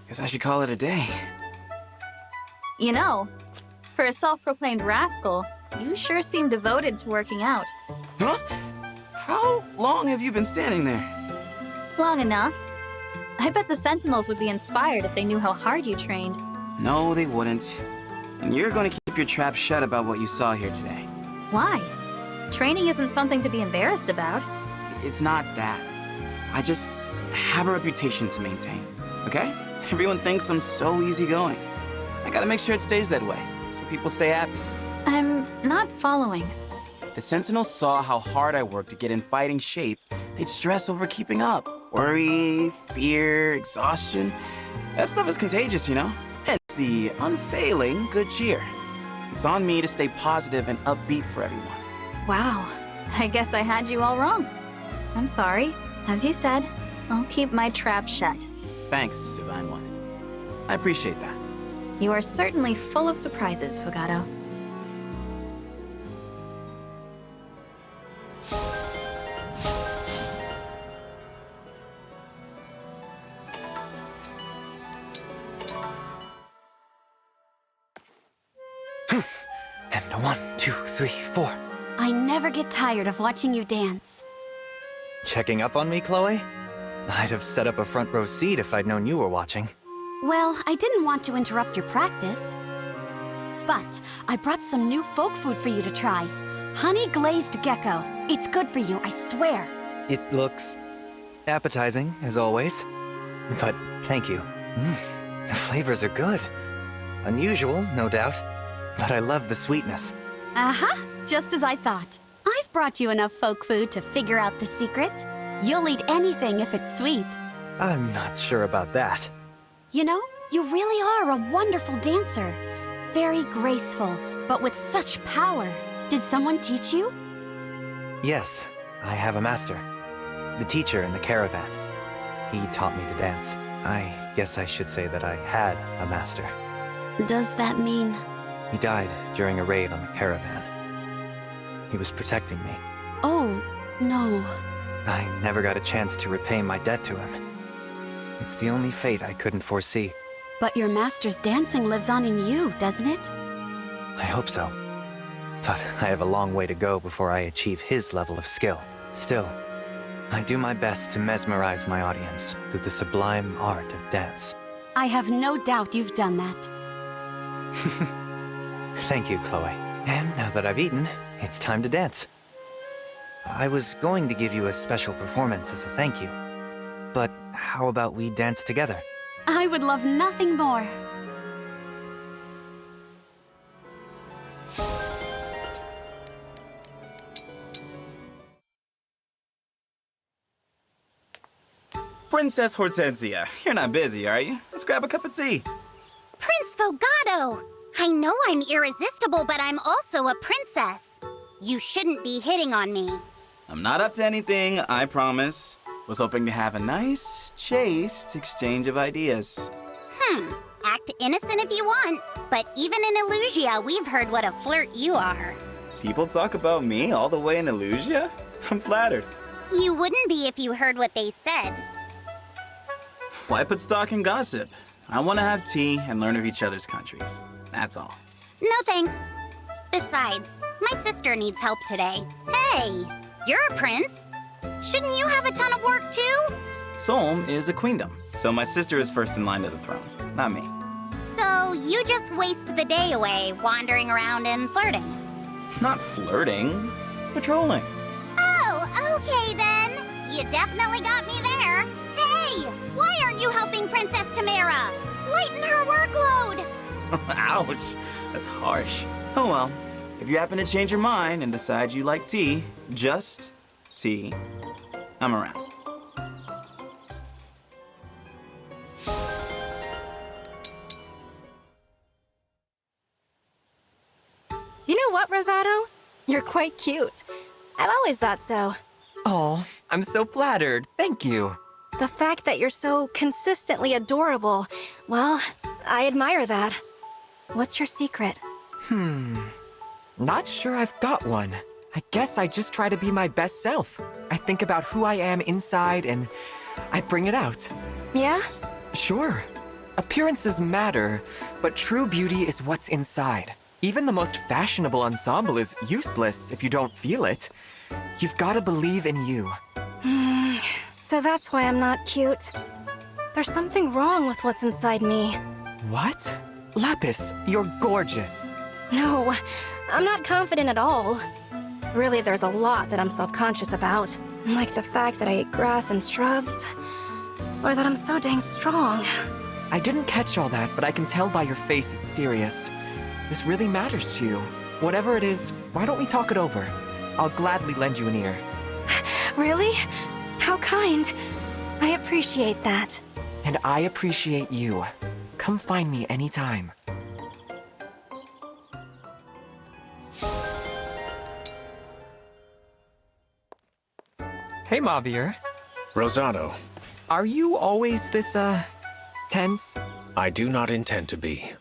Guess I should call it a day. You know, for a self-proclaimed rascal, you sure seem devoted to working out. Huh? How long have you been standing there? Long enough. I bet the Sentinels would be inspired if they knew how hard you trained. No, they wouldn't. And you're going to keep your trap shut about what you saw here today. Why? Training isn't something to be embarrassed about. It's not that. I just have a reputation to maintain, okay? Everyone thinks I'm so easygoing. I gotta make sure it stays that way, so people stay happy. I'm not following. If the Sentinels saw how hard I work to get in fighting shape, they'd stress over keeping up. Worry, fear, exhaustion. That stuff is contagious, you know? Hence the unfailing good cheer. It's on me to stay positive and upbeat for everyone. Wow, I guess I had you all wrong. I'm sorry. As you said, I'll keep my trap shut. Thanks, Divine One. I appreciate that. You are certainly full of surprises, Fugato. And a 1, 2, 3, 4. I never get tired of watching you dance. Checking up on me, Chloe? I'd have set up a front row seat if I'd known you were watching. Well, I didn't want to interrupt your practice. But I brought some new folk food for you to try. Honey glazed gecko. It's good for you, I swear. It looks appetizing, as always. But thank you. The flavors are good. Unusual, no doubt. But I love the sweetness. Uh-huh, just as I thought. I've brought you enough folk food to figure out the secret. You'll eat anything if it's sweet. I'm not sure about that. You know, you really are a wonderful dancer. Very graceful, but with such power. Did someone teach you? Yes, I have a master. The teacher in the caravan. He taught me to dance. I guess I should say that I had a master. Does that mean... He died during a raid on the caravan. He was protecting me. Oh, no. I never got a chance to repay my debt to him. It's the only fate I couldn't foresee. But your master's dancing lives on in you, doesn't it? I hope so. But I have a long way to go before I achieve his level of skill. Still, I do my best to mesmerize my audience through the sublime art of dance. I have no doubt you've done that. Thank you, Chloe. And now that I've eaten, it's time to dance. I was going to give you a special performance as a thank you. But how about we dance together? I would love nothing more. Princess Hortensia, you're not busy, are you? Let's grab a cup of tea. Prince Fogato! I know I'm irresistible, but I'm also a princess. You shouldn't be hitting on me. I'm not up to anything, I promise. Was hoping to have a nice, chaste exchange of ideas. Act innocent if you want, but even in Illusia, we've heard what a flirt you are. People talk about me all the way in Illusia? I'm flattered. You wouldn't be if you heard what they said. Why put stock in gossip? I want to have tea and learn of each other's countries. That's all. No thanks. Besides, my sister needs help today. Hey, you're a prince. Shouldn't you have a ton of work too? Solm is a queendom, so my sister is first in line to the throne, not me. So you just waste the day away wandering around and flirting. Not flirting, patrolling. Oh, okay then. You definitely got me there. Hey, why aren't you helping Princess Tamara? Lighten her workload. Ouch, that's harsh. Oh well, if you happen to change your mind and decide you like tea, just tea, I'm around. You know what, Rosato? You're quite cute. I've always thought so. Oh, I'm so flattered. Thank you. The fact that you're so consistently adorable, well, I admire that. What's your secret? Not sure I've got one. I guess I just try to be my best self. I think about who I am inside and I bring it out. Yeah? Sure. Appearances matter, but true beauty is what's inside. Even the most fashionable ensemble is useless if you don't feel it. You've got to believe in you. So that's why I'm not cute. There's something wrong with what's inside me. What? Lapis, you're gorgeous. No, I'm not confident at all. Really, there's a lot that I'm self-conscious about. Like the fact that I eat grass and shrubs. Or that I'm so dang strong. I didn't catch all that, but I can tell by your face it's serious. This really matters to you. Whatever it is, why don't we talk it over? I'll gladly lend you an ear. Really? How kind. I appreciate that. And I appreciate you. Come find me anytime. Hey, Mavier. Rosado, Are you always this, tense? I do not intend to be.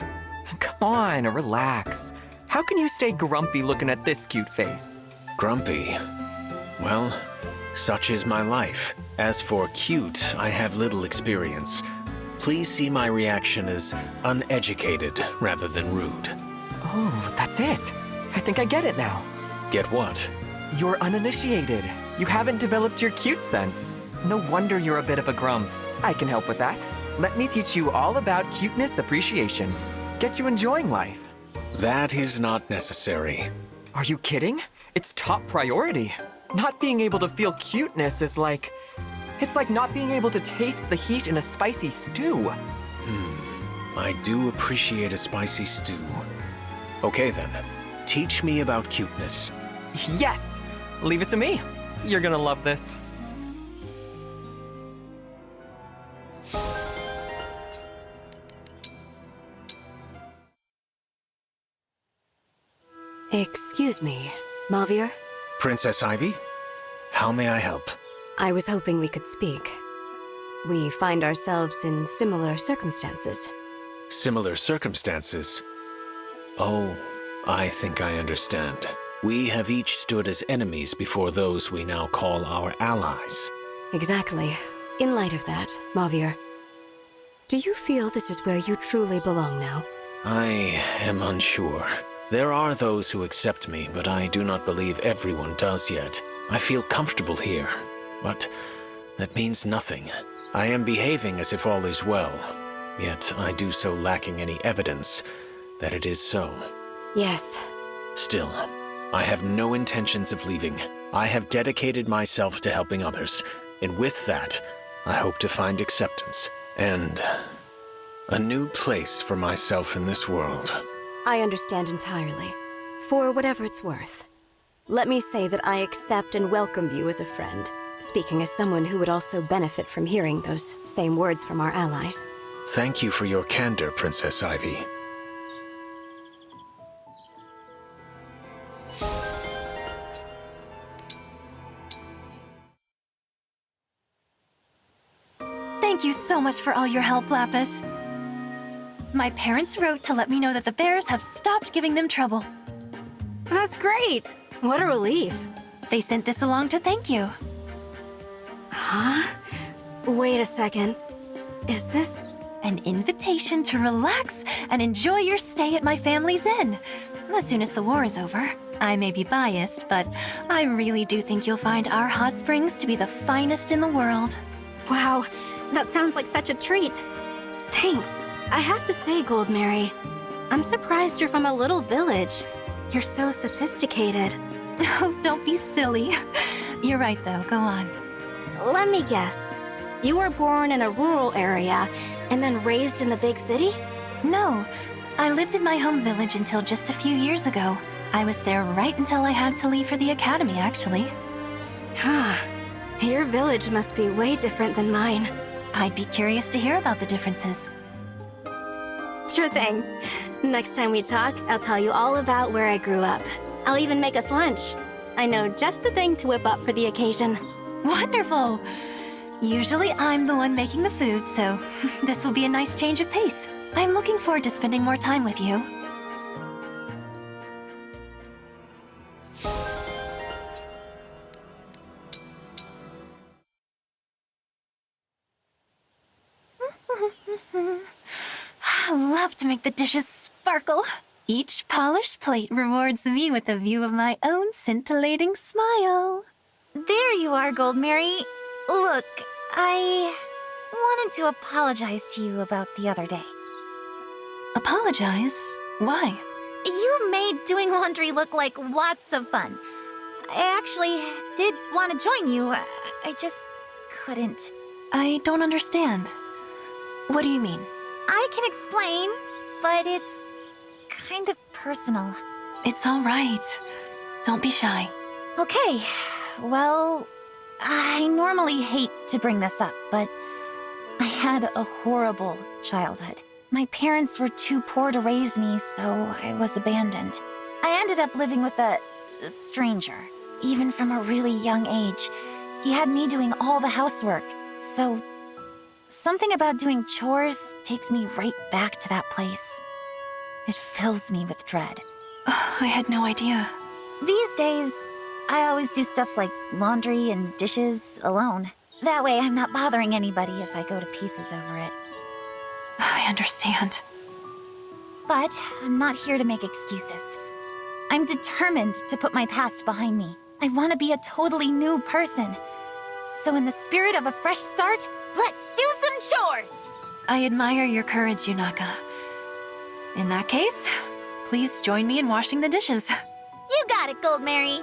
Come on, relax. How can you stay grumpy looking at this cute face? Grumpy. Well, such is my life. As for cute, I have little experience. Please see my reaction as uneducated rather than rude. Oh, that's it. I think I get it now. Get what? You're uninitiated. You haven't developed your cute sense. No wonder you're a bit of a grump. I can help with that. Let me teach you all about cuteness appreciation. Get you enjoying life. That is not necessary. Are you kidding? It's top priority. Not being able to feel cuteness is like... It's like not being able to taste the heat in a spicy stew. I do appreciate a spicy stew. Okay then, teach me about cuteness. Yes! Leave it to me. You're gonna love this. Excuse me, Mavier? Princess Ivy? How may I help? I was hoping we could speak. We find ourselves in similar circumstances. Similar circumstances? Oh, I think I understand. We have each stood as enemies before those we now call our allies. Exactly. In light of that, Mavier, do you feel this is where you truly belong now? I am unsure. There are those who accept me, but I do not believe everyone does yet. I feel comfortable here, but that means nothing. I am behaving as if all is well, yet I do so lacking any evidence that it is so. Yes. Still, I have no intentions of leaving. I have dedicated myself to helping others, and with that, I hope to find acceptance and a new place for myself in this world. I understand entirely. For whatever it's worth. Let me say that I accept and welcome you as a friend, speaking as someone who would also benefit from hearing those same words from our allies. Thank you for your candor, Princess Ivy. Thank you so much for all your help, Lapis. My parents wrote to let me know that the bears have stopped giving them trouble. That's great. What a relief. They sent this along to thank you. Huh? Wait a second. Is this... An invitation to relax and enjoy your stay at my family's inn. As soon as the war is over. I may be biased, but I really do think you'll find our hot springs to be the finest in the world. Wow, that sounds like such a treat. Thanks. I have to say, Gold Mary, I'm surprised you're from a little village. You're so sophisticated. Oh, don't be silly. You're right, though. Go on. Let me guess. You were born in a rural area and then raised in the big city? No, I lived in my home village until just a few years ago. I was there right until I had to leave for the academy, actually. Huh. Your village must be way different than mine. I'd be curious to hear about the differences. Sure thing. Next time we talk, I'll tell you all about where I grew up. I'll even make us lunch. I know just the thing to whip up for the occasion. Wonderful! Usually I'm the one making the food, so this will be a nice change of pace. I'm looking forward to spending more time with you. to make the dishes sparkle. Each polished plate rewards me with a view of my own scintillating smile. There you are, Gold Mary. Look, I wanted to apologize to you about the other day. Apologize? Why? You made doing laundry look like lots of fun. I actually did want to join you. I just couldn't. I don't understand. What do you mean? I can explain, but it's kind of personal. It's all right. Don't be shy. Okay, well, I normally hate to bring this up, but I had a horrible childhood. My parents were too poor to raise me, so I was abandoned. I ended up living with a stranger. Even from a really young age, he had me doing all the housework. So, something about doing chores takes me right back to that place. It fills me with dread. I had no idea. These days, I always do stuff like laundry and dishes alone. That way I'm not bothering anybody if I go to pieces over it. I understand. But I'm not here to make excuses. I'm determined to put my past behind me. I want to be a totally new person. So in the spirit of a fresh start, let's do some chores! I admire your courage, Yunaka. In that case, please join me in washing the dishes. You got it, Gold Mary!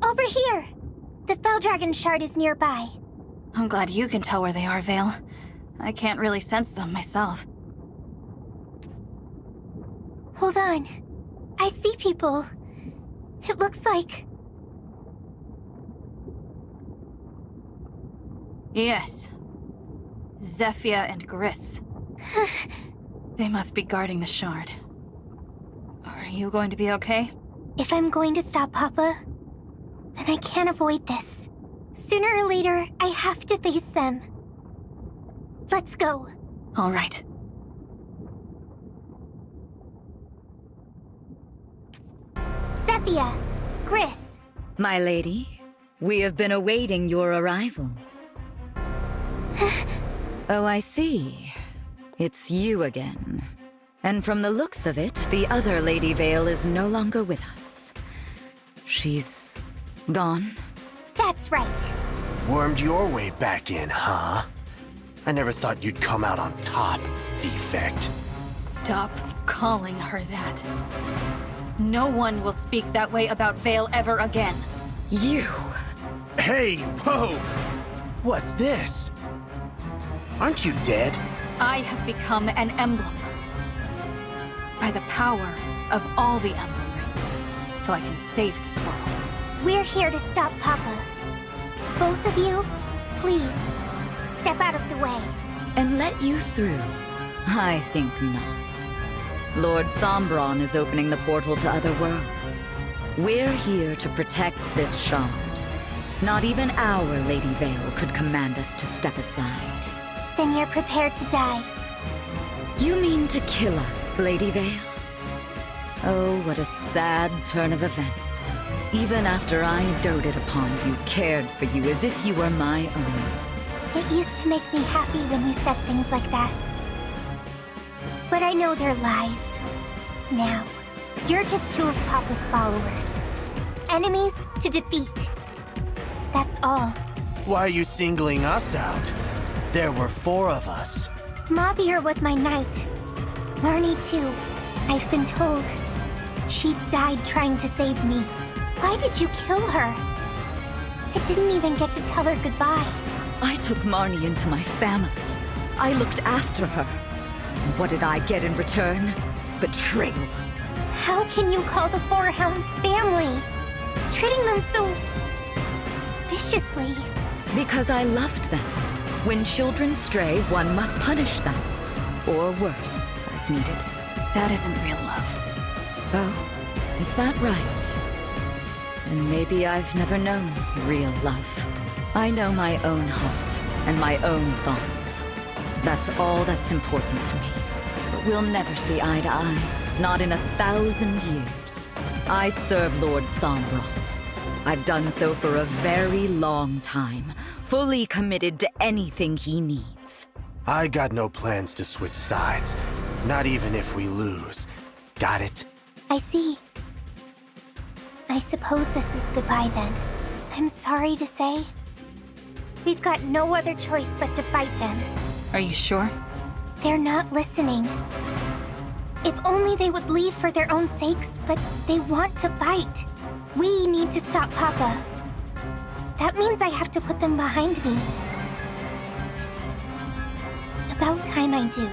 Over here! The Fell Dragon Shard is nearby. I'm glad you can tell where they are, Vale. I can't really sense them myself. Hold on. I see people. It looks like... Yes. Zephyr and Gris. They must be guarding the shard. Are you going to be okay? If I'm going to stop Papa, then I can't avoid this. Sooner or later, I have to face them. Let's go. All right. Zephyr, Gris. My lady, we have been awaiting your arrival. Oh, I see. It's you again. And from the looks of it, the other Lady Vale is no longer with us. She's gone? That's right. Wormed your way back in, huh? I never thought you'd come out on top, defect. Stop calling her that. No one will speak that way about Vale ever again. You! Hey, whoa! What's this? Aren't you dead? I have become an emblem. By the power of all the emblem rings, so I can save this world. We're here to stop Papa. Both of you, please, step out of the way. And let you through? I think not. Lord Sombron is opening the portal to other worlds. We're here to protect this shard. Not even our Lady Vale could command us to step aside. Then you're prepared to die. You mean to kill us, Lady Vale? Oh, what a sad turn of events. Even after I doted upon you, cared for you as if you were my own. It used to make me happy when you said things like that. But I know they're lies. Now, you're just two of Papa's followers. Enemies to defeat. That's all. Why are you singling us out? There were 4 of us. Mabir was my knight. Marnie too, I've been told. She died trying to save me. Why did you kill her? I didn't even get to tell her goodbye. I took Marnie into my family. I looked after her. And what did I get in return? Betrayal. How can you call the Four Hounds family? Treating them so... viciously. Because I loved them. When children stray, one must punish them. Or worse, as needed. That isn't real love. Oh, is that right? Then maybe I've never known real love. I know my own heart and my own thoughts. That's all that's important to me. But we'll never see eye to eye. Not in 1,000 years. I serve Lord Sombron. I've done so for a very long time, fully committed to anything he needs. I got no plans to switch sides, not even if we lose. Got it? I see. I suppose this is goodbye then. I'm sorry to say. We've got no other choice but to fight them. Are you sure? They're not listening. If only they would leave for their own sakes, but they want to fight. We need to stop Papa. That means I have to put them behind me. It's about time I do.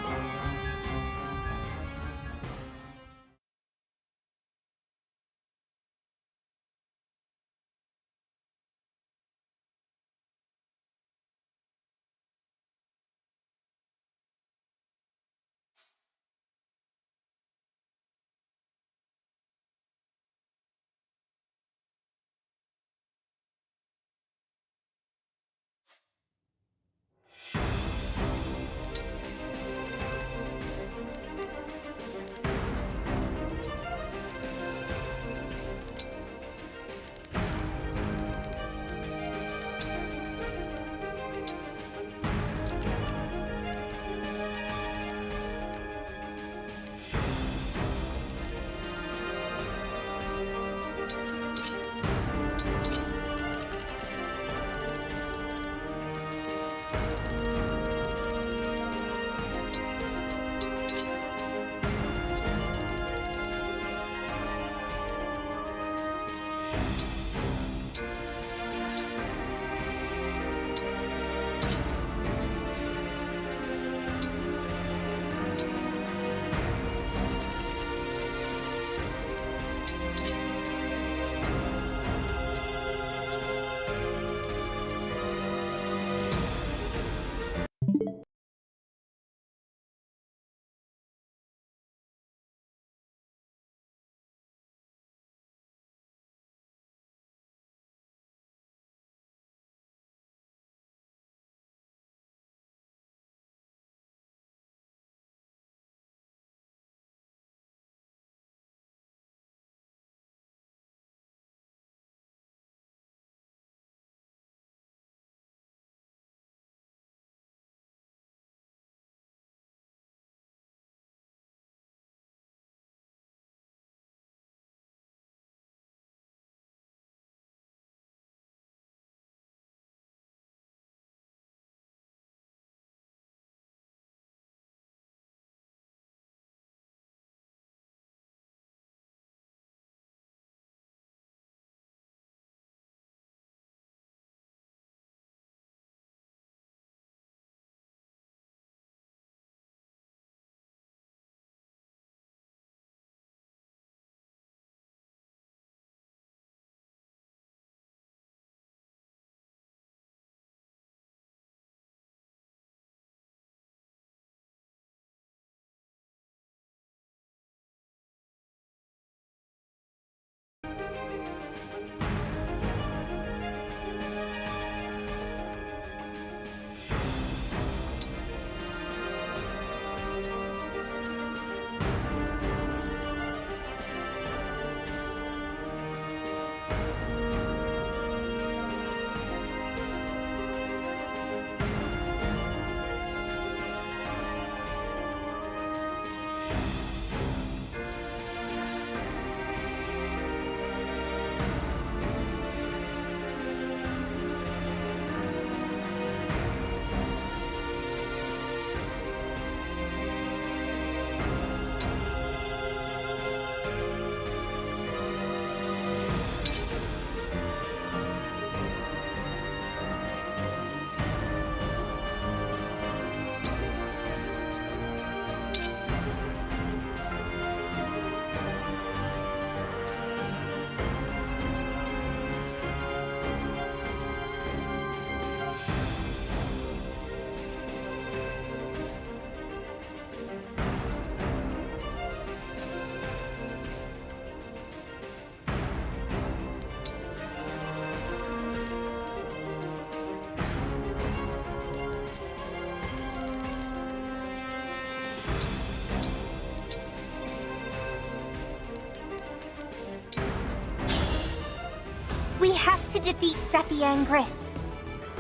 We have to defeat Zephyr and Gris.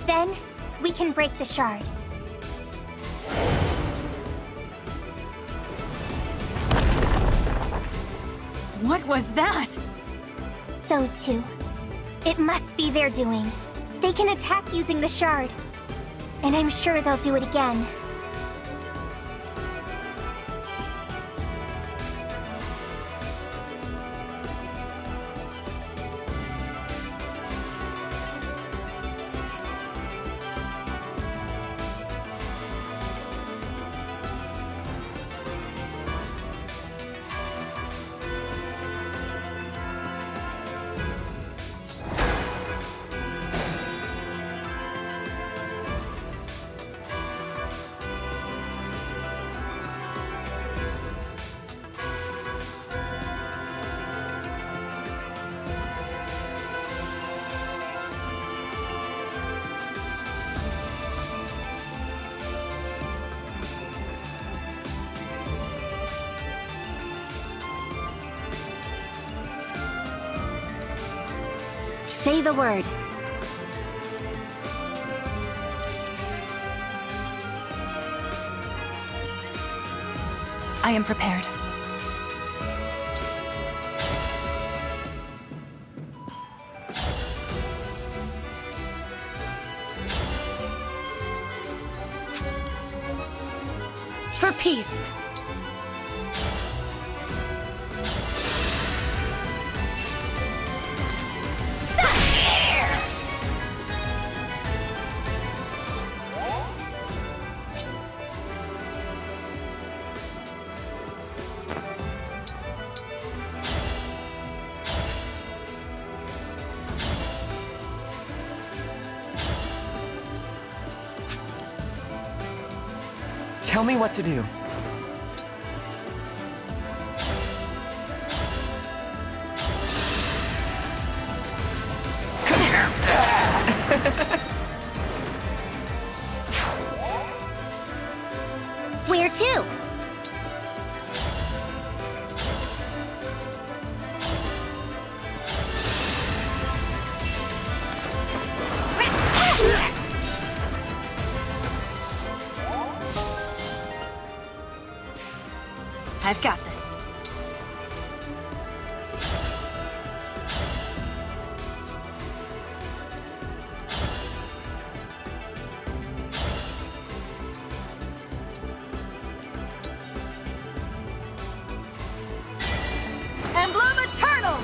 Then, we can break the shard. What was that? Those two. It must be their doing. They can attack using the shard. And I'm sure they'll do it again. Say the word. I am prepared. For peace. Tell me what to do. Where to? I've got this. Emblem Eternal!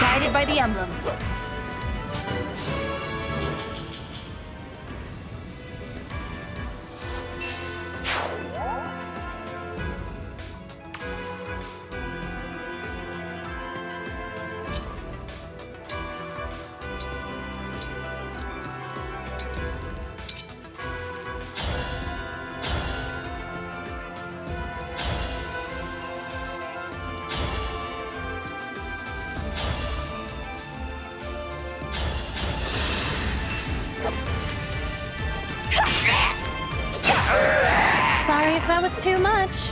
Guided by the emblems. if that was too much.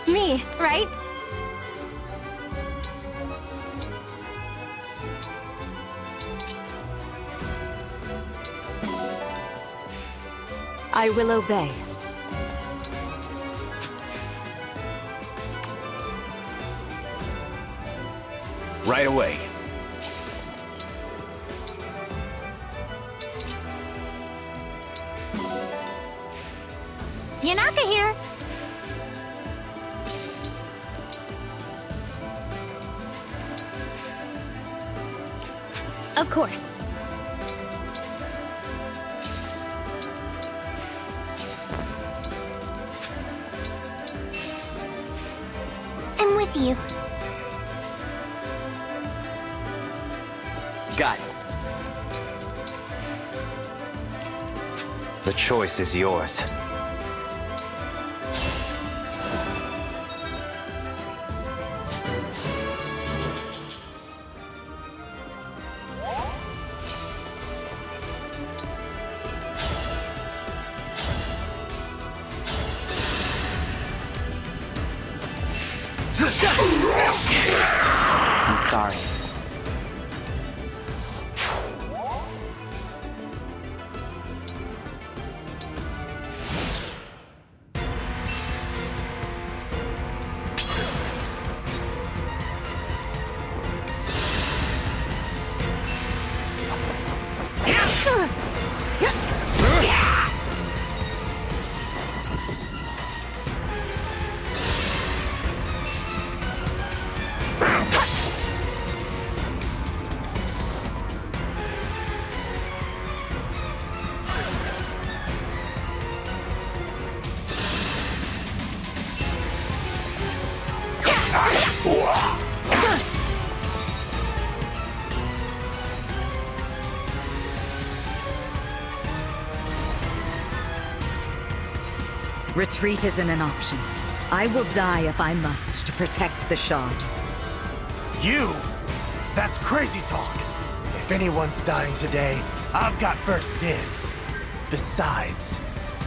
Me, right? I will obey. Right away. Yanaka here. Of course. I'm with you. Got it. The choice is yours. I'm sorry. Retreat isn't an option. I will die if I must to protect the Shard. You? That's crazy talk. If anyone's dying today, I've got first dibs. Besides,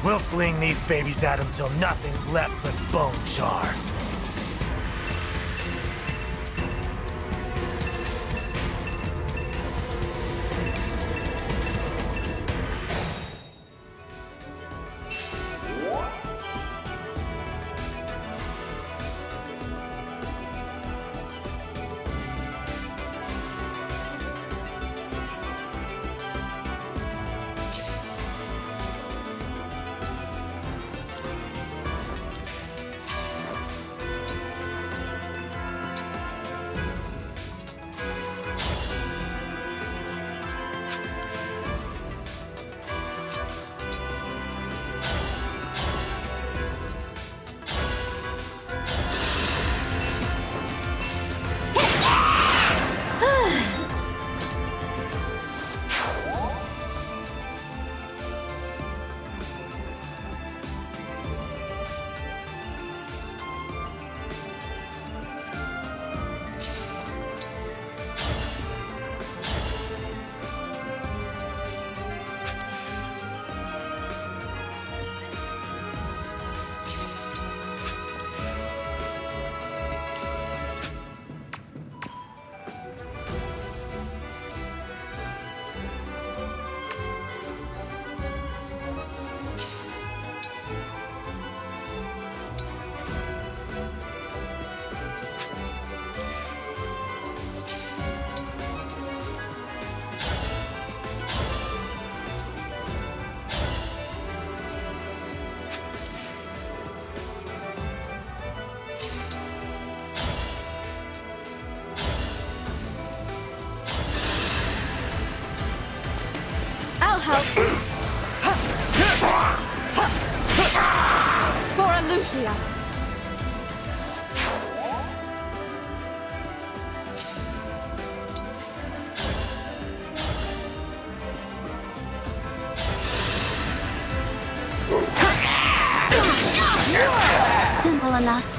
we'll fling these babies at him till nothing's left but bone char. I'll help. For Alucia. enough.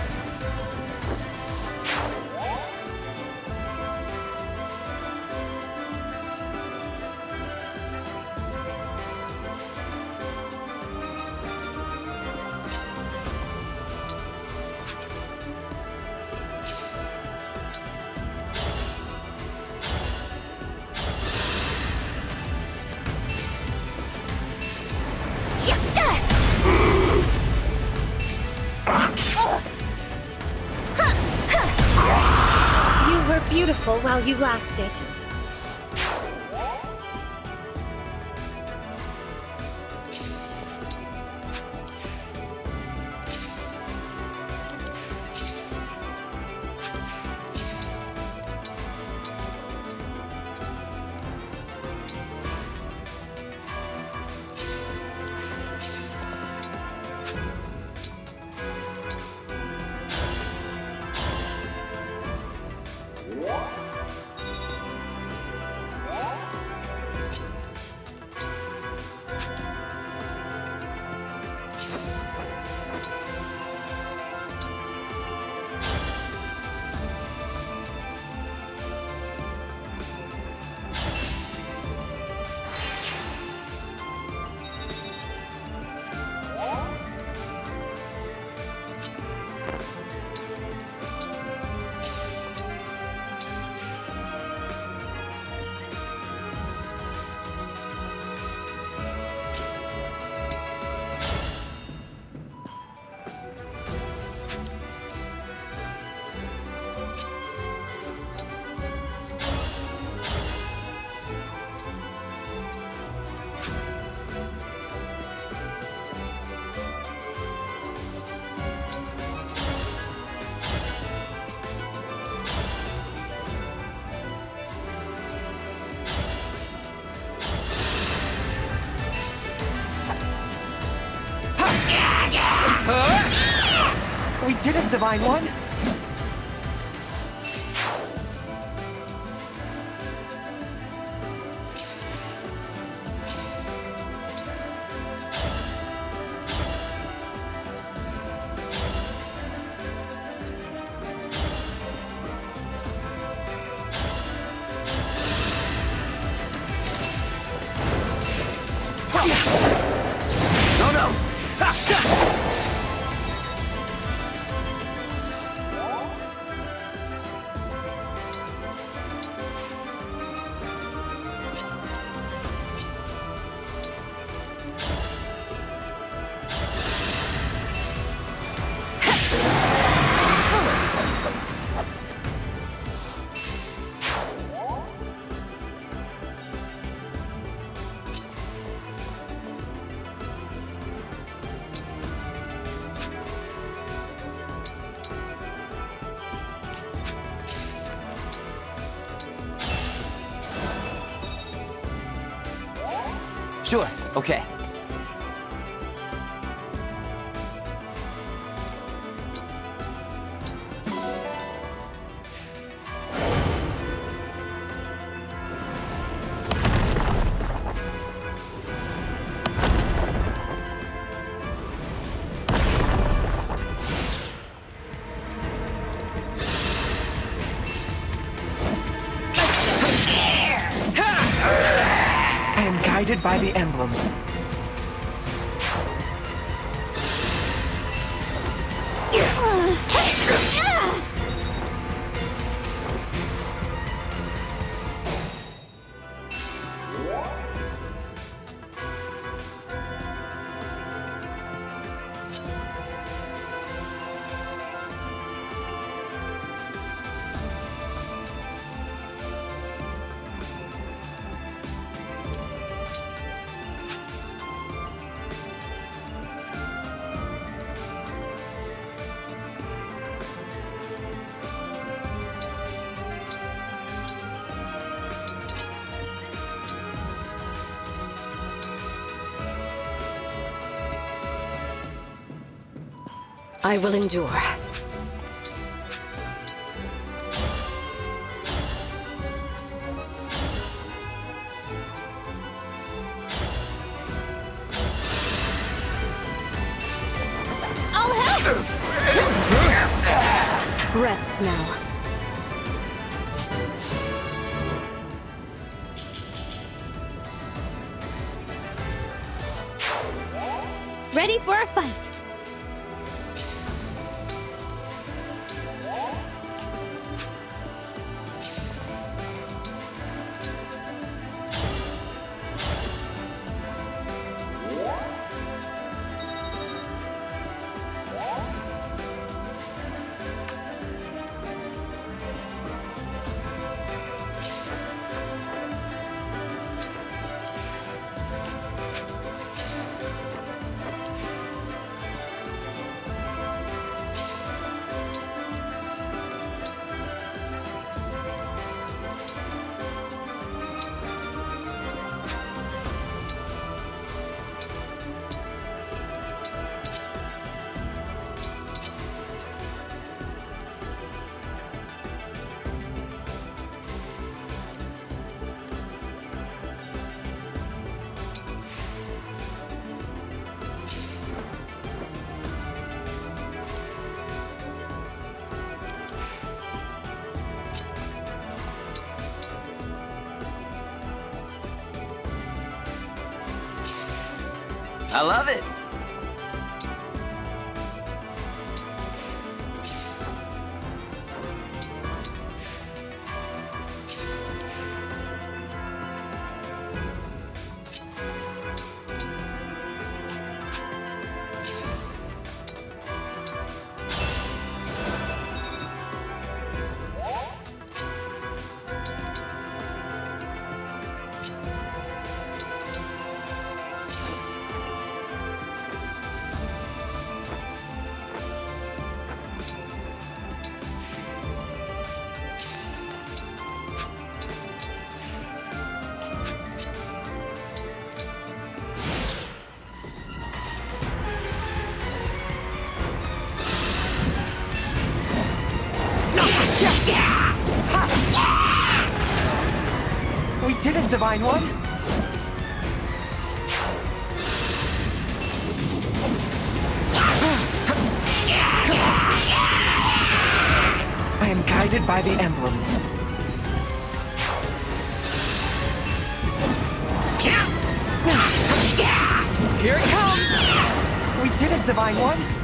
You were beautiful while you lasted. We did it, Divine One! No, no! Sure, okay. I am guided by the emblems. I will endure. I'll help! Rest now. Ready for a fight. I love it! We did it, Divine One! I am guided by the emblems. Here it comes! We did it, Divine One!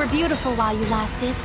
were beautiful while you lasted.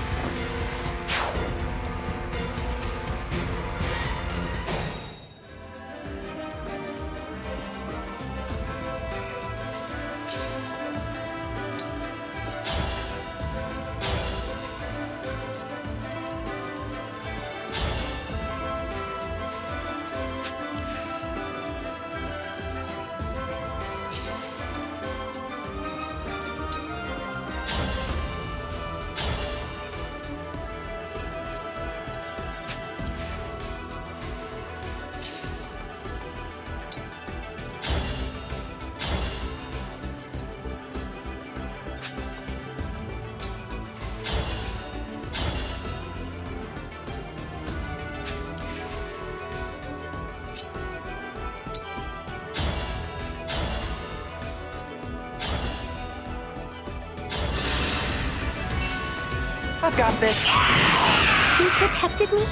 I've got this. You protected me?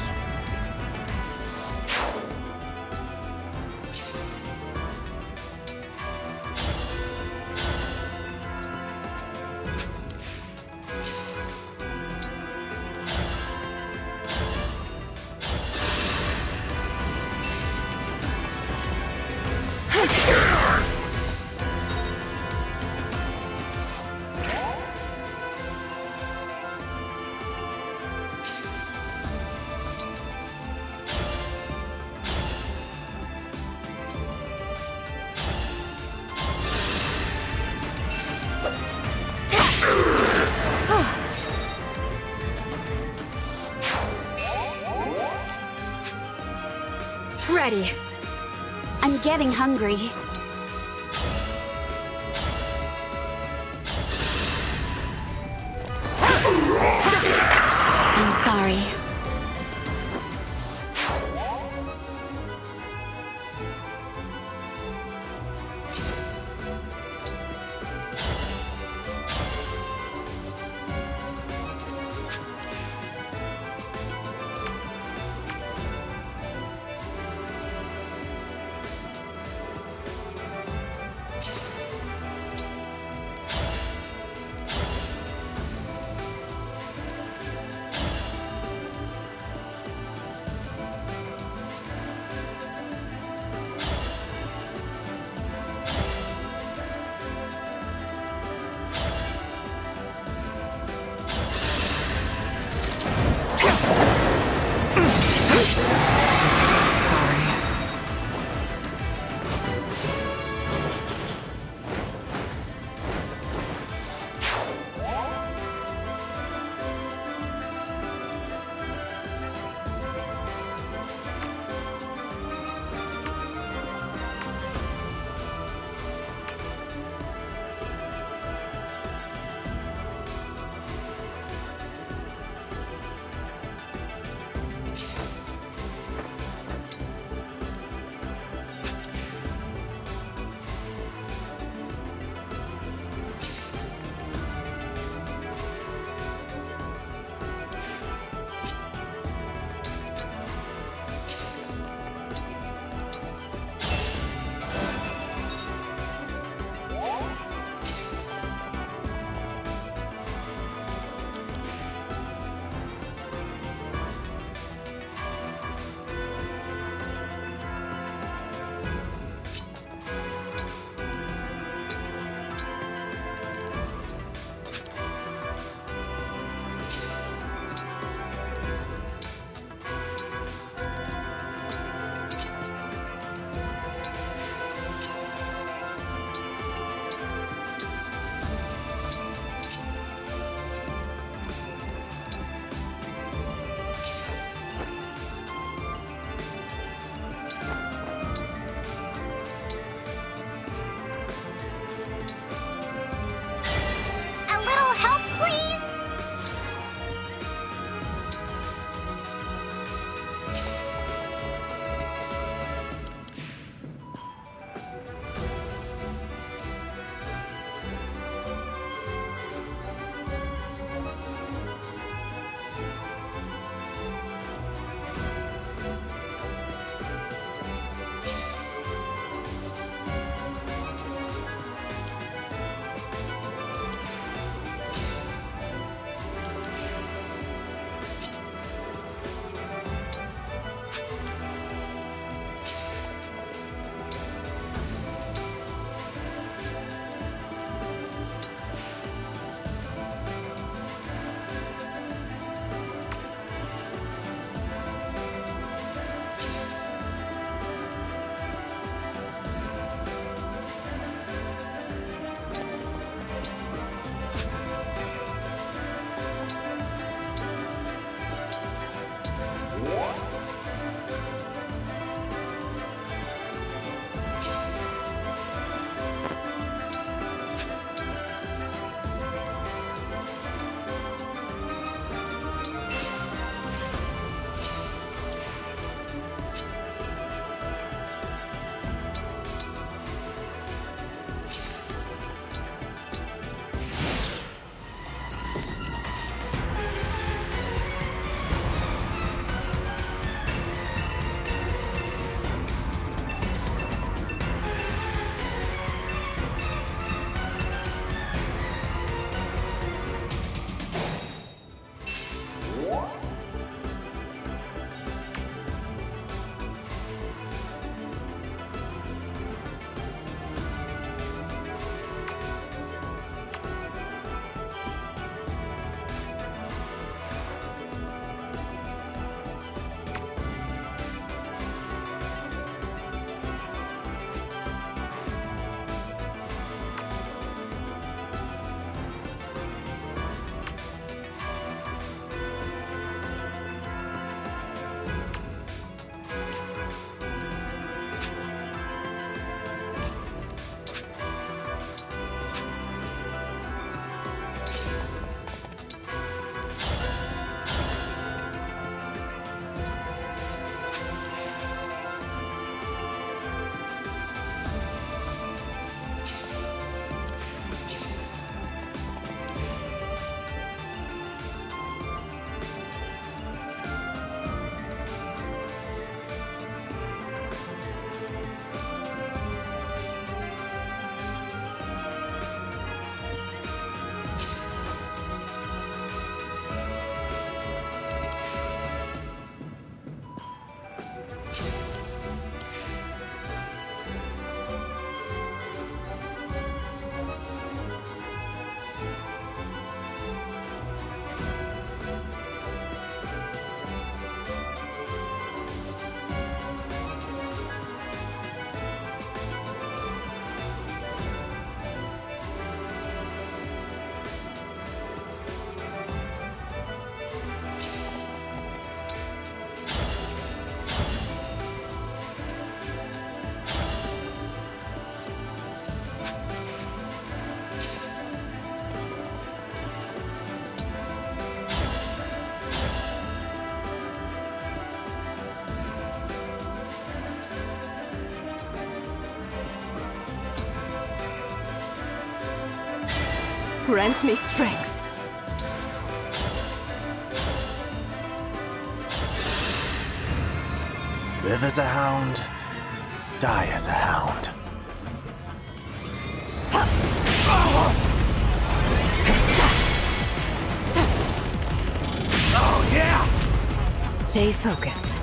Ready. I'm getting hungry. I'm sorry. Grant me strength. Live as a hound, die as a hound. Oh, yeah! Stay focused.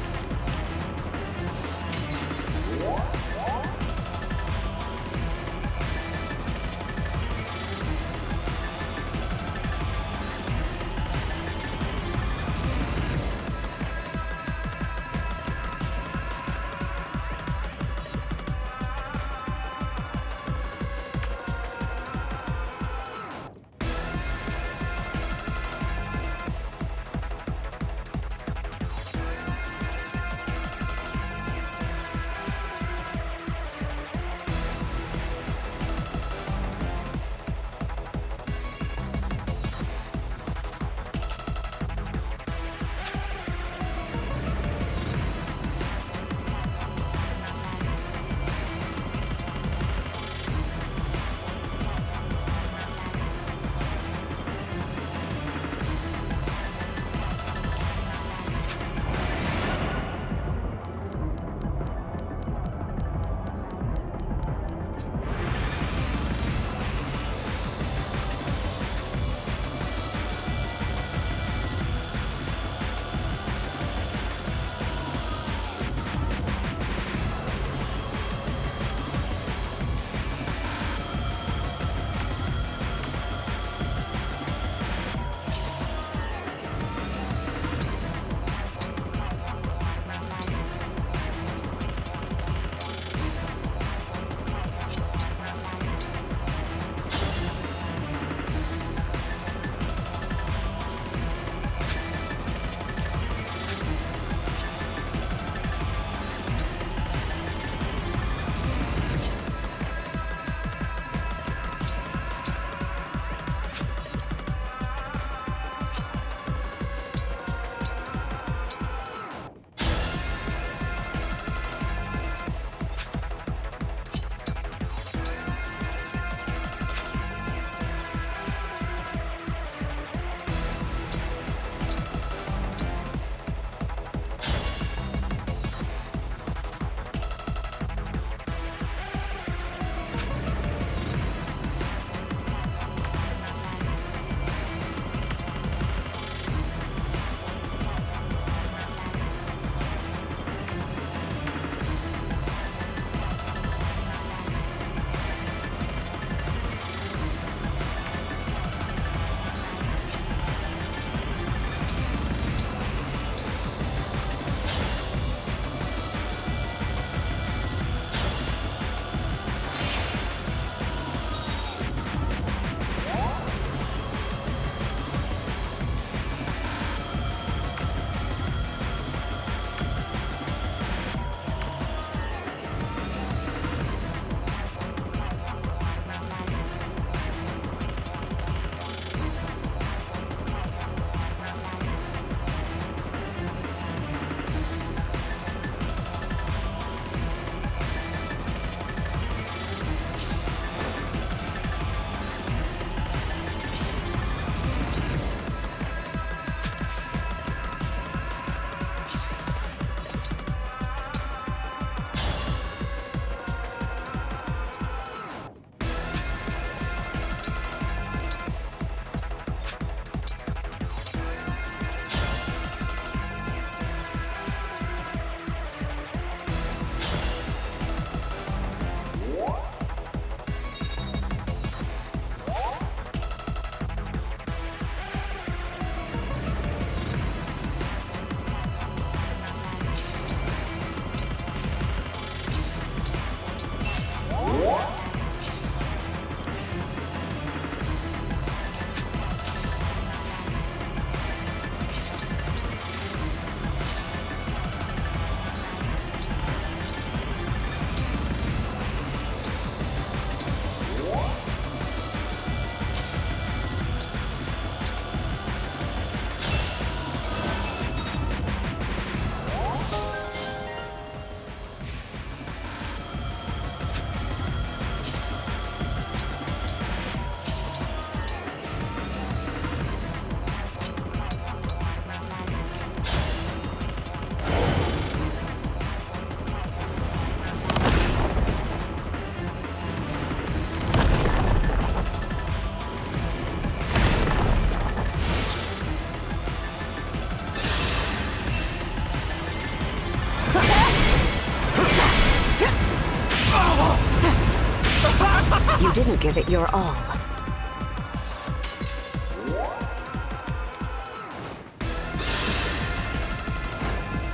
give it your all.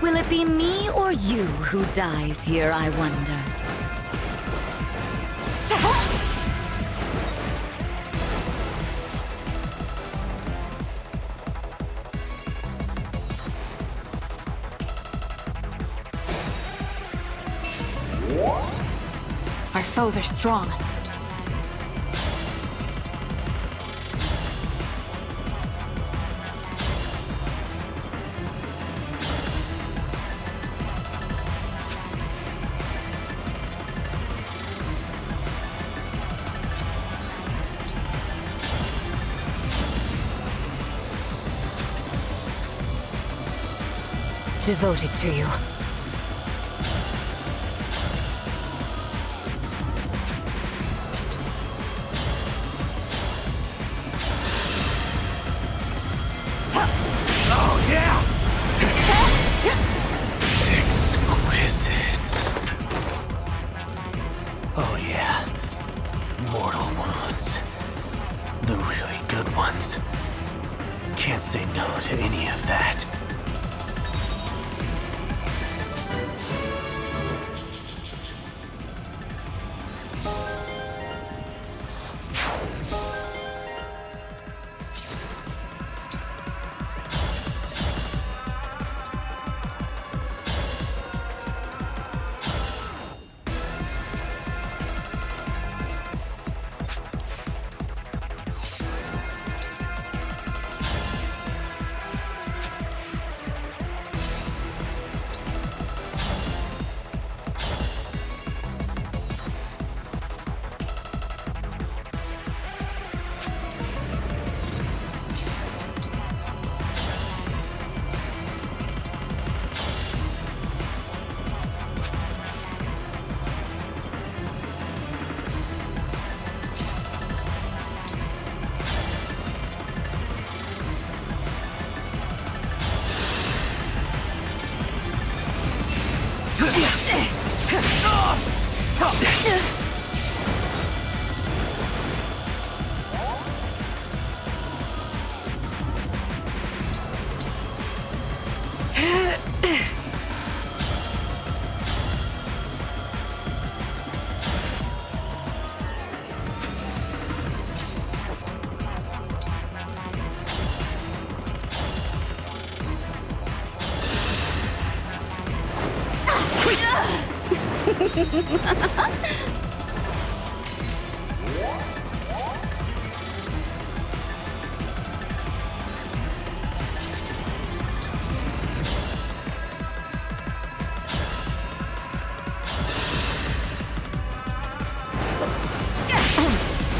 Will it be me or you who dies here, I wonder? Our foes are strong. Devoted to you. Oh, yeah! Exquisite. Oh, yeah. Mortal wounds. The really good ones. Can't say no to any of that.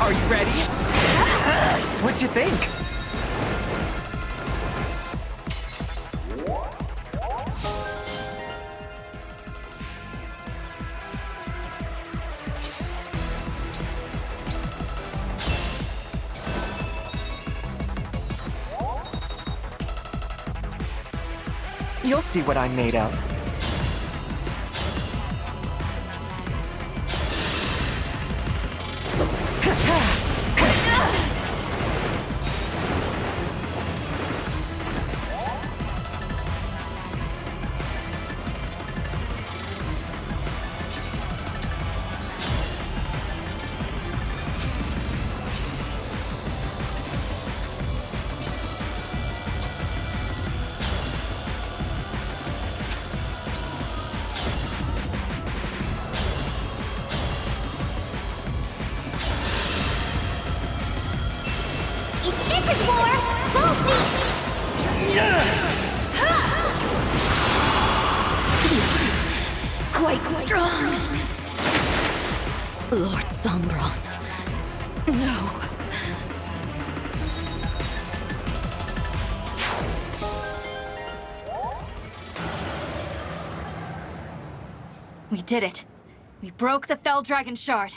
Are you ready? What'd you think? You'll see what I'm made of. If this is war, so be it! Quite strong. Lord Sombron. No. We did it. We broke the Fell Dragon Shard.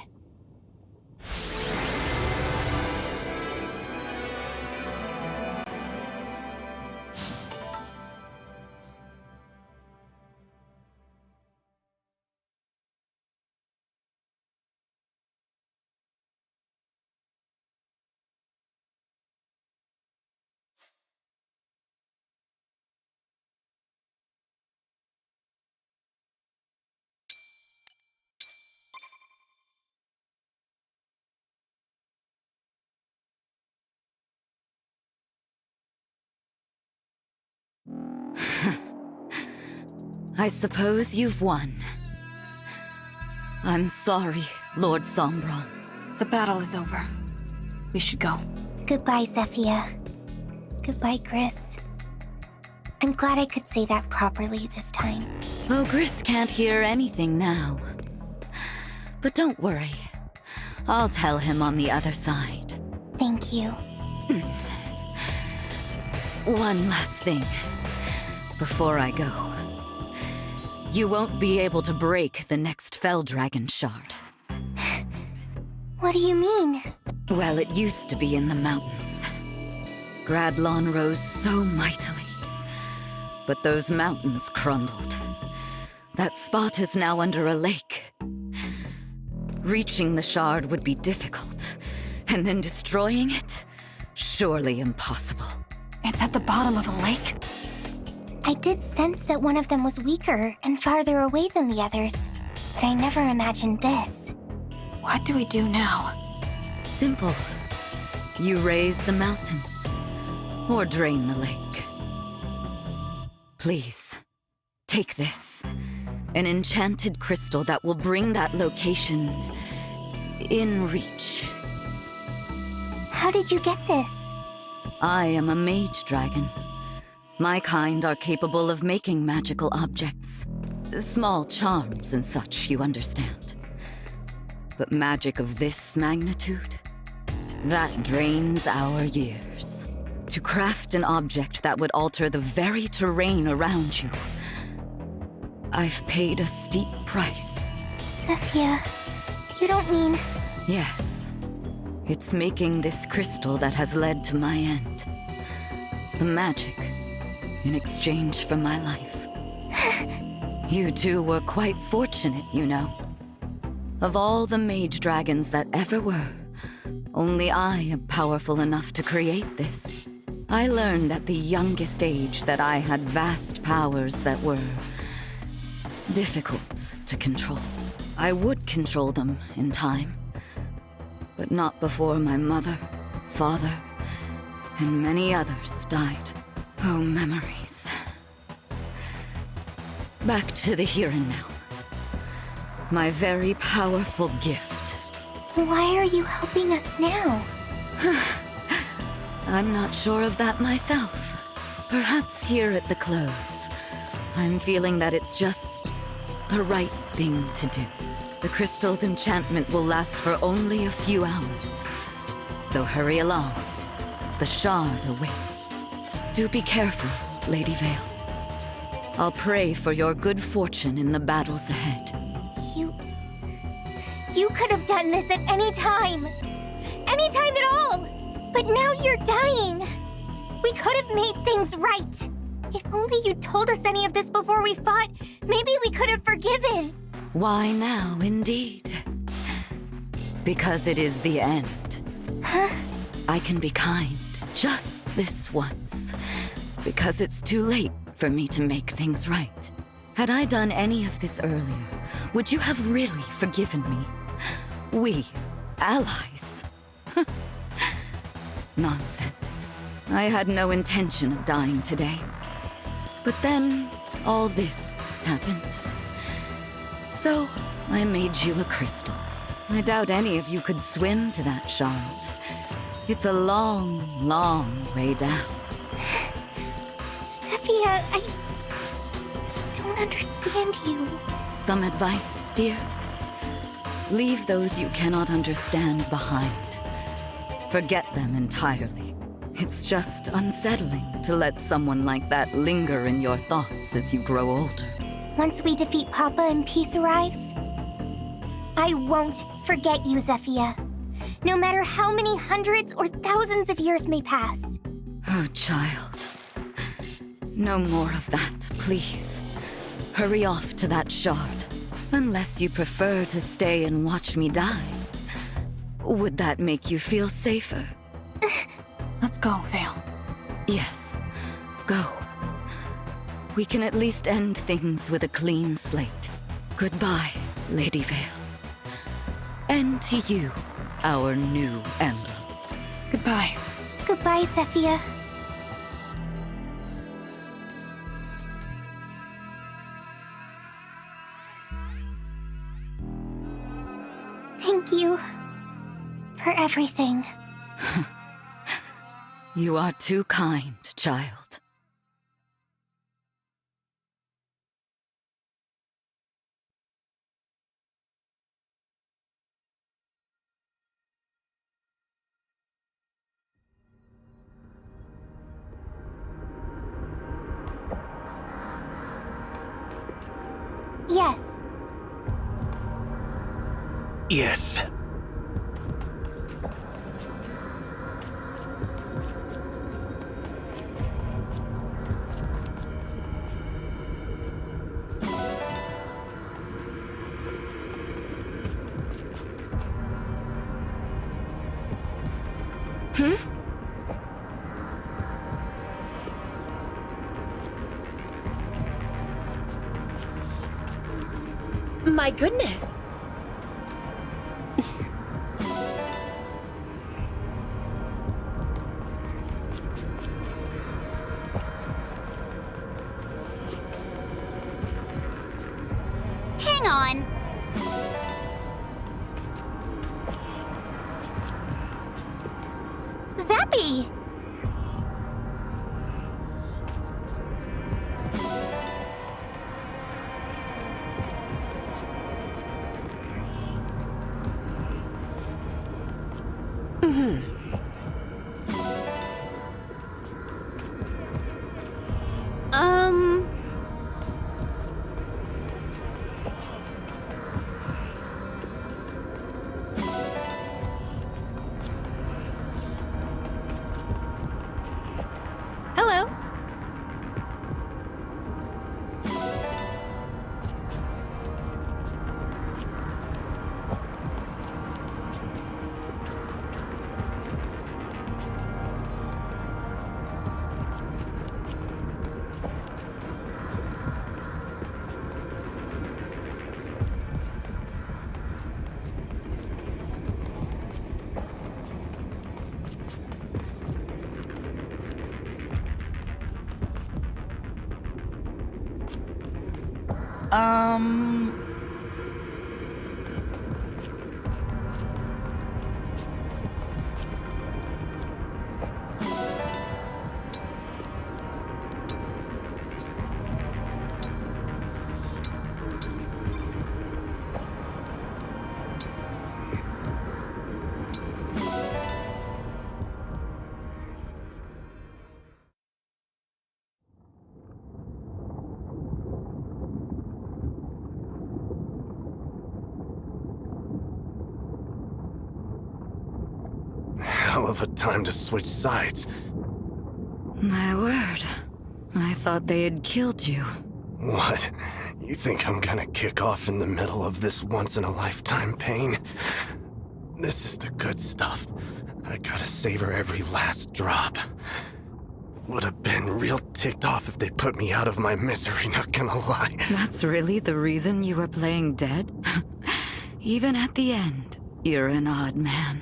I suppose you've won. I'm sorry, Lord Sombron. The battle is over. We should go. Goodbye, Zephyr. Goodbye, Gris. I'm glad I could say that properly this time. Oh, Gris can't hear anything now. But don't worry. I'll tell him on the other side. Thank you. One last thing. Before I go. You won't be able to break the next Fell Dragon shard. What do you mean? Well, it used to be in the mountains. Gradlon rose so mightily. But those mountains crumbled. That spot is now under a lake. Reaching the shard would be difficult, and then destroying it? Surely impossible. It's at the bottom of a lake? I did sense that one of them was weaker and farther away than the others, but I never imagined this. What do we do now? Simple. You raise the mountains, or drain the lake. Please, take this. An enchanted crystal that will bring that location in reach. How did you get this? I am a mage dragon. My kind are capable of making magical objects. Small charms and such, you understand. But magic of this magnitude? That drains our years. To craft an object that would alter the very terrain around you, I've paid a steep price. Zephyr, you don't mean... Yes. It's making this crystal that has led to my end. The magic, in exchange for my life. You two were quite fortunate, you know. Of all the mage dragons that ever were, only I am powerful enough to create this. I learned at the youngest age that I had vast powers that were difficult to control. I would control them in time, but not before my mother, father, and many others died. Oh, memories. Back to the here and now. My very powerful gift. Why are you helping us now? I'm not sure of that myself. Perhaps here at the close, I'm feeling that it's just the right thing to do. The crystal's enchantment will last for only a few hours. So hurry along. The shard awaits. Do be careful, Lady Vale. I'll pray for your good fortune in the battles ahead. You could have done this at any time. Any time at all. But now you're dying. We could have made things right. If only you told us any of this before we fought, maybe we could have forgiven. Why now, indeed? Because it is the end. Huh? I can be kind, just this once. Because it's too late for me to make things right. Had I done any of this earlier, would you have really forgiven me? We, allies. Nonsense. I had no intention of dying today. But then, all this happened. So, I made you a crystal. I doubt any of you could swim to that shard. It's a long, long way down. Zephyr, I don't understand you. Some advice, dear? Leave those you cannot understand behind. Forget them entirely. It's just unsettling to let someone like that linger in your thoughts as you grow older. Once we defeat Papa and peace arrives, I won't forget you, Zephyr. No matter how many hundreds or thousands of years may pass. Oh, child. No more of that, please. Hurry off to that shard. Unless you prefer to stay and watch me die. Would that make you feel safer? Let's go, Vale. Yes, go. We can at least end things with a clean slate. Goodbye, Lady Vale. And to you, our new emblem. Goodbye. Goodbye, Zephyr. Thank you for everything. You are too kind, child. Yes. Yes. My goodness. Hang on. Zappy! Hello. Um... Hell of a time to switch sides. My word. I thought they had killed you. What? You think I'm gonna kick off in the middle of this once-in-a-lifetime pain? This is the good stuff. I gotta savor every last drop. Would have been real ticked off if they put me out of my misery, not gonna lie. That's really the reason you were playing dead? Even at the end, you're an odd man.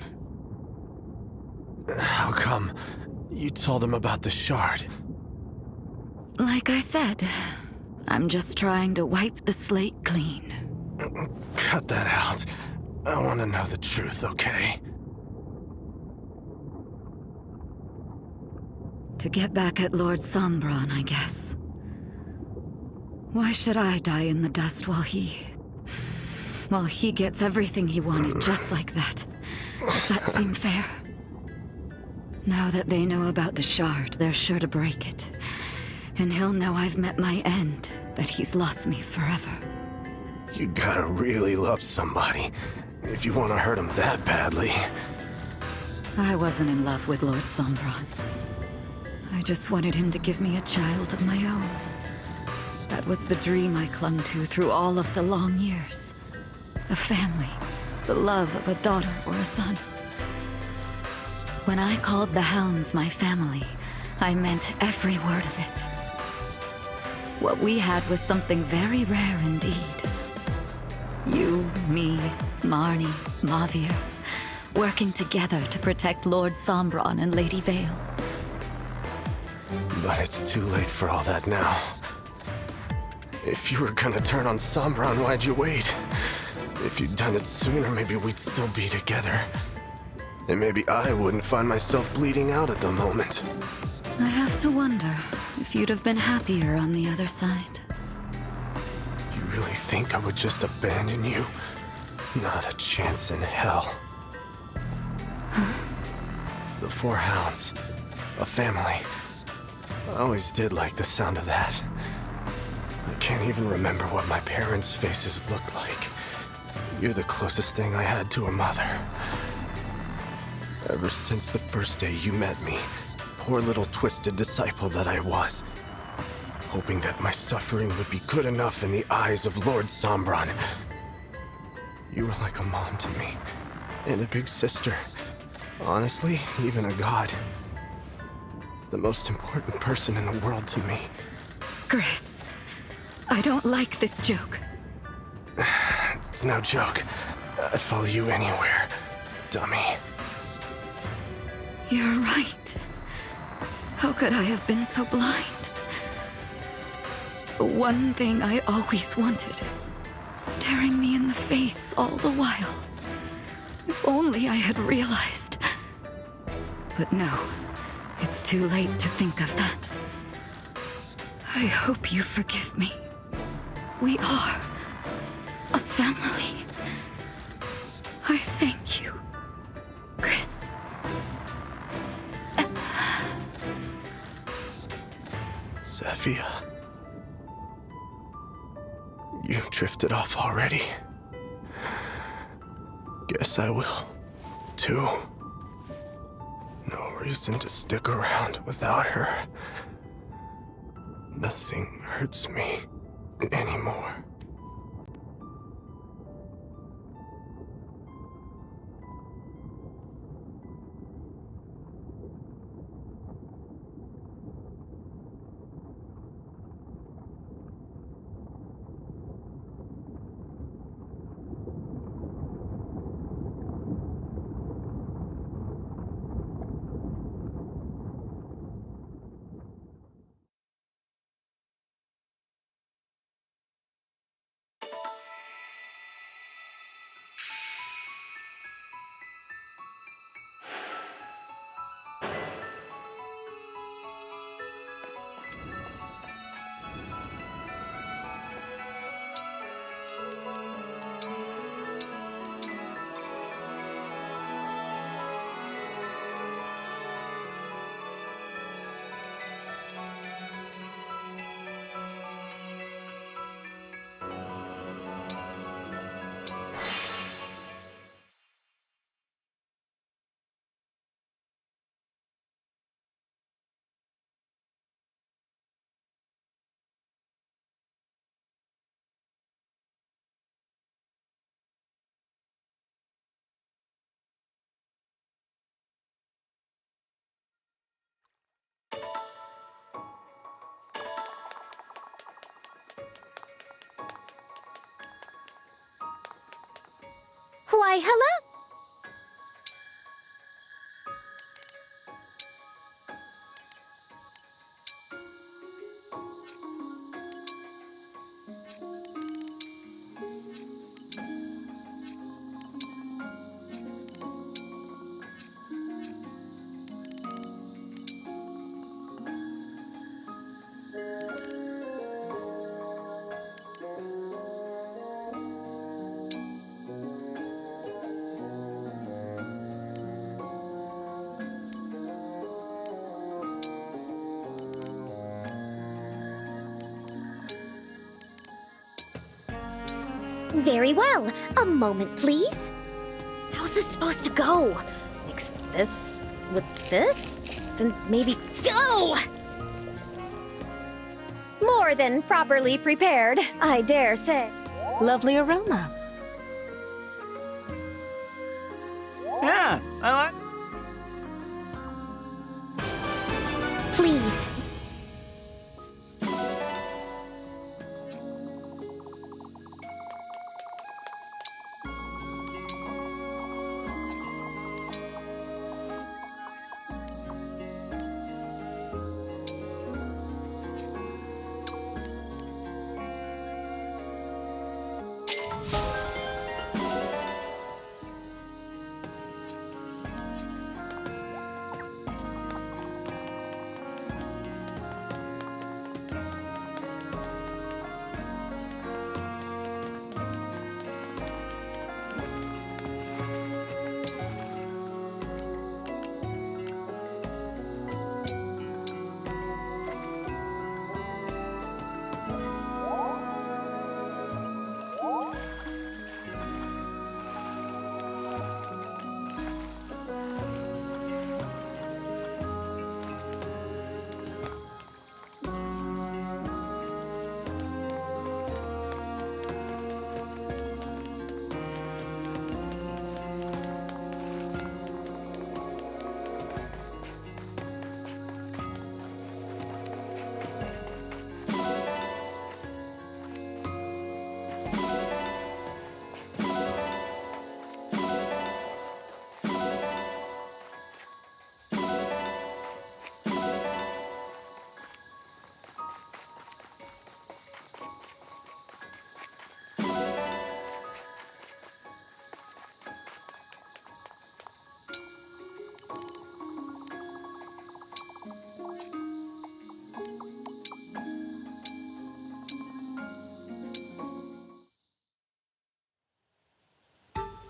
How come? You told him about the shard. Like I said, I'm just trying to wipe the slate clean. Cut that out. I want to know the truth, okay? To get back at Lord Sombron, I guess. Why should I die in the dust while he gets everything he wanted just like that? Does that seem fair? Now that they know about the shard, they're sure to break it. And he'll know I've met my end, that he's lost me forever. You gotta really love somebody if you want to hurt him that badly. I wasn't in love with Lord Sombron. I just wanted him to give me a child of my own. That was the dream I clung to through all of the long years. A family, the love of a daughter or a son. When I called the hounds my family, I meant every word of it. What we had was something very rare indeed. You, me, Marnie, Mavir, working together to protect Lord Sombron and Lady Vale. But it's too late for all that now. If you were gonna turn on Sombron, why'd you wait? If you'd done it sooner, maybe we'd still be together. And maybe I wouldn't find myself bleeding out at the moment. I have to wonder if you'd have been happier on the other side. You really think I would just abandon you? Not a chance in hell. The Four Hounds. A family. I always did like the sound of that. I can't even remember what my parents' faces looked like. You're the closest thing I had to a mother. Ever since the first day you met me, poor little twisted disciple that I was, hoping that my suffering would be good enough in the eyes of Lord Sombron. You were like a mom to me, and a big sister. Honestly, even a god. The most important person in the world to me. Gris, I don't like this joke. It's no joke. I'd follow you anywhere, dummy. You're right. How could I have been so blind? The one thing I always wanted, staring me in the face all the while. If only I had realized. But no, it's too late to think of that. I hope you forgive me. We are a family. I thank you, Chris. Zephyr. You drifted off already. Guess I will, too. No reason to stick around without her. Nothing hurts me anymore. Why, hello? Very well. A moment, please. How's this supposed to go? Mix this with this? Then maybe... Go! More than properly prepared, I dare say. Lovely aroma. Yeah, I like. Please.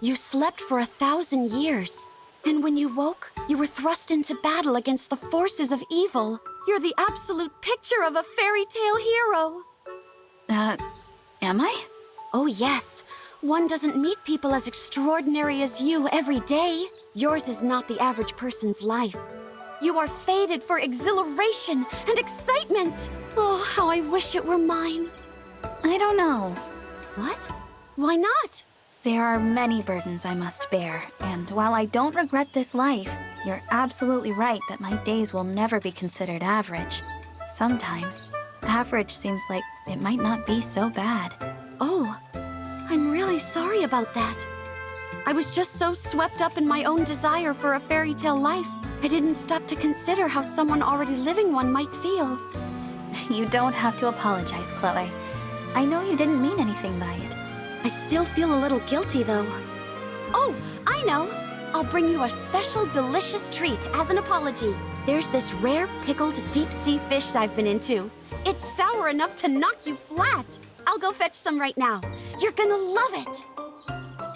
You slept for 1,000 years. And when you woke, you were thrust into battle against the forces of evil. You're the absolute picture of a fairy tale hero. Am I? Oh yes. One doesn't meet people as extraordinary as you every day. Yours is not the average person's life. You are fated for exhilaration and excitement. Oh, how I wish it were mine. I don't know. What? Why not? There are many burdens I must bear, and while I don't regret this life, you're absolutely right that my days will never be considered average. Sometimes, average seems like it might not be so bad. Oh, I'm really sorry about that. I was just so swept up in my own desire for a fairy tale life, I didn't stop to consider how someone already living one might feel. You don't have to apologize, Chloe. I know you didn't mean anything by it. I still feel a little guilty, though. Oh, I know! I'll bring you a special delicious treat as an apology. There's this rare pickled deep-sea fish I've been into. It's sour enough to knock you flat. I'll go fetch some right now. You're gonna love it.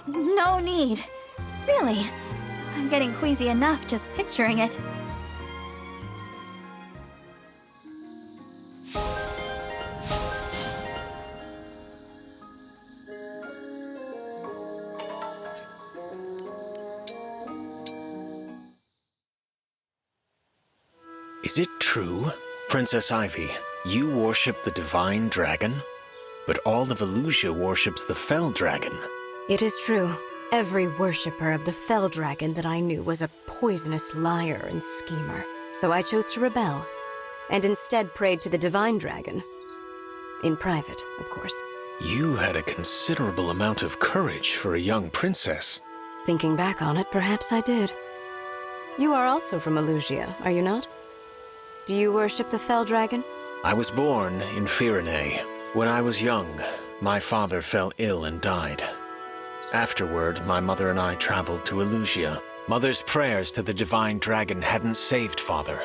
No need. Really. I'm getting queasy enough just picturing it. Is it true, Princess Ivy, you worship the divine dragon? But all of Elusia worships the fell dragon. It is true. Every worshipper of the fell dragon that I knew was a poisonous liar and schemer. So I chose to rebel, and instead prayed to the divine dragon. In private, of course. You had a considerable amount of courage for a young princess. Thinking back on it, perhaps I did. You are also from Elusia, are you not? Do you worship the fell dragon? I was born in Firene. When I was young, my father fell ill and died. Afterward, my mother and I traveled to Elusia. Mother's prayers to the divine dragon hadn't saved father.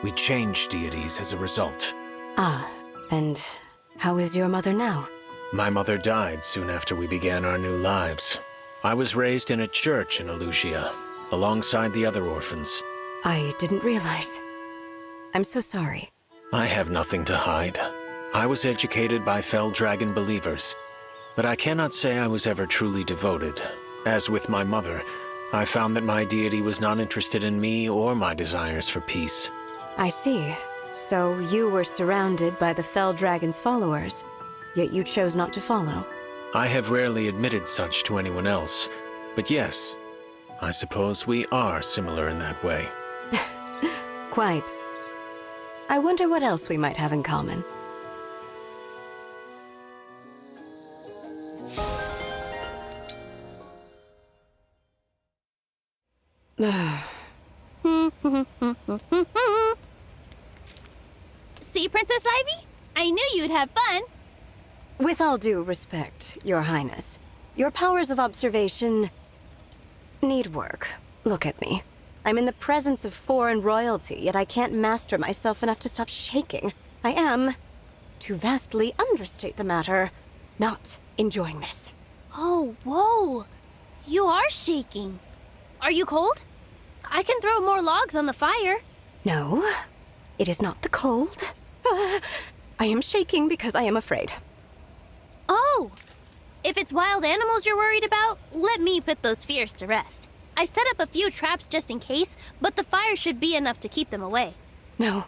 We changed deities as a result. Ah, and how is your mother now? My mother died soon after we began our new lives. I was raised in a church in Elusia, alongside the other orphans. I didn't realize. I'm so sorry. I have nothing to hide. I was educated by fell dragon believers, but I cannot say I was ever truly devoted. As with my mother, I found that my deity was not interested in me or my desires for peace. I see. So you were surrounded by the fell dragon's followers, yet you chose not to follow. I have rarely admitted such to anyone else, but yes, I suppose we are similar in that way. Quite. I wonder what else we might have in common. See, Princess Ivy? I knew you'd have fun. With all due respect, Your Highness, your powers of observation need work. Look at me. I'm in the presence of foreign royalty, yet I can't master myself enough to stop shaking. I am, to vastly understate the matter, not enjoying this. Oh, whoa. You are shaking. Are you cold? I can throw more logs on the fire. No, it is not the cold. I am shaking because I am afraid. Oh! If it's wild animals you're worried about, let me put those fears to rest. I set up a few traps just in case, but the fire should be enough to keep them away. No.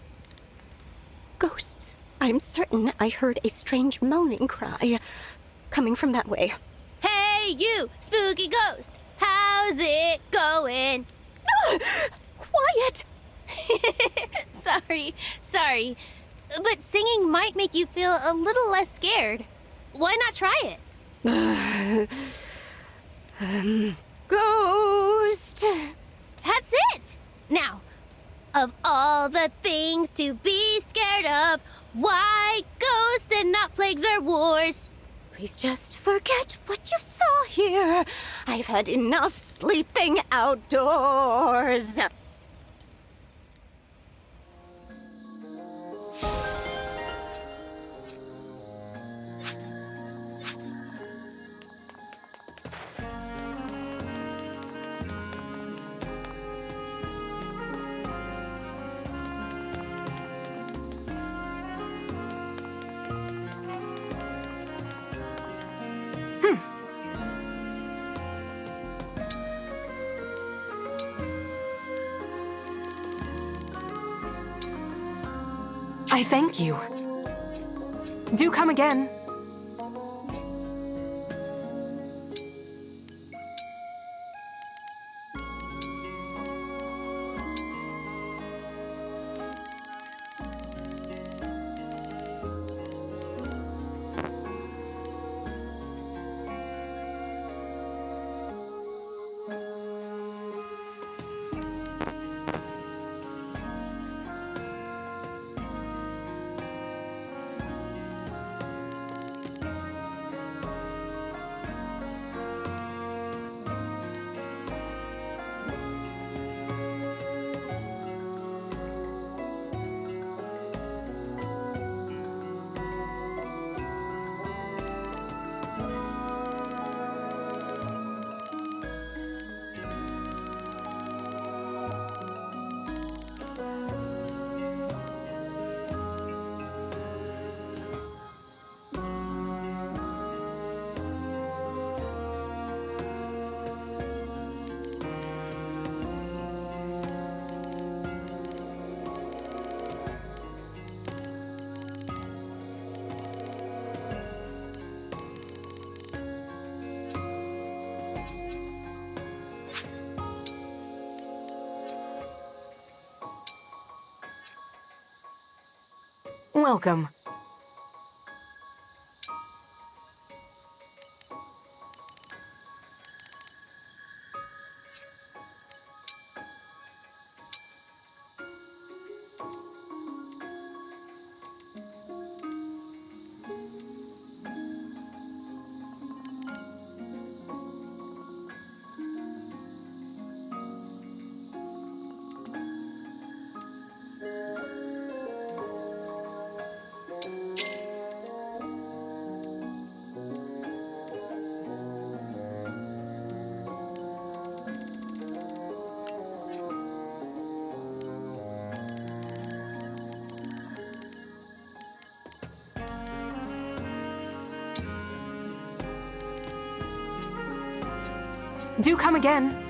Ghosts. I'm certain I heard a strange moaning cry coming from that way. Hey, you, spooky ghost! How's it going? Quiet! Sorry. But singing might make you feel a little less scared. Why not try it? Ghost! That's it! Now, of all the things to be scared of, why ghosts and not plagues or wars? Please just forget what you saw here. I've had enough sleeping outdoors. I thank you. Do come again. Welcome. Do come again.